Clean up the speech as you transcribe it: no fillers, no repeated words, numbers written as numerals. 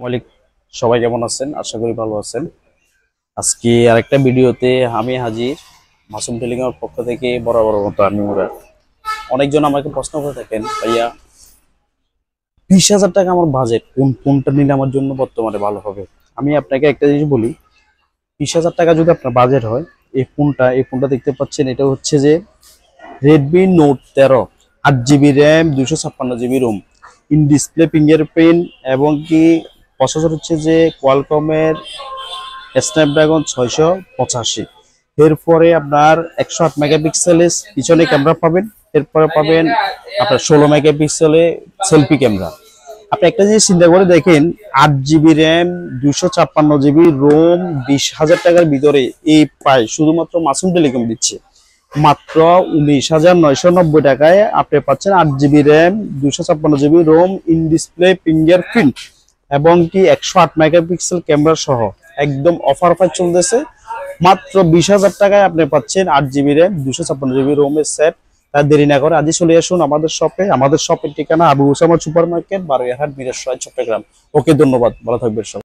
মালিক সবাই কেমন আছেন? আশা করি ভালো আছেন। আজকে আরেকটা ভিডিওতে আমি হাজির, মাসুম টেলিকমের পক্ষ থেকে বরাবর মতো আমি মুরাদ। অনেকজন আমাকে প্রশ্ন করে থাকেন, ভাইয়া 20,000 টাকা আমার বাজেট, কোন ফোনটা নিলে আমার জন্য বর্তমানে ভালো হবে? আমি আপনাকে একটা জিনিস বলি, 20,000 টাকা যদি আপনার বাজেট হয়, এই ফোনটা দেখতে পাচ্ছেন, এটা হচ্ছে যে Redmi note 13, 8 GB RAM, 256 GB ROM, in display fingerprint, এবং কি প্রসেসর হচ্ছে যে কোয়ালকমের স্ন্যাপড্রাগন 685। এরপরে আপনার 108 মেগাপিক্সেলের পিছনে ক্যামেরা পাবেন। এরপরে পাবেন আপনার 16 মেগাপিক্সেলে সেলফি ক্যামেরা। আপনি একটা জিনিস চিন্তা করে দেখেন, 8 জিবি র্যাম, 256 জিবি রোম, 20,000 টাকার ভিতরে এই পায় শুধুমাত্র মাসুম টেলিকম দিচ্ছে। মাত্র 19,990 টাকায় আপনি পাচ্ছেন 8 GB RAM, 256 GB ROM, in display fingerprint, এবং কি 108 মেগাপিক্সেল ক্যামেরা সহ একদম অফার চলতেছে। মাত্র 20,000 টাকায় আপনি পাচ্ছেন 8 জিবি র্যাম, 256 জিবি রোমের সেট। তার দেরি না করে আজই চলে আসুন আমাদের শপে। আমাদের শপের ঠিকানা Abu Usama super market, Baroiyarhat, Mirsarai, Chattogram. Okay, ধন্যবাদ, ভালো থাকবেন সবাই।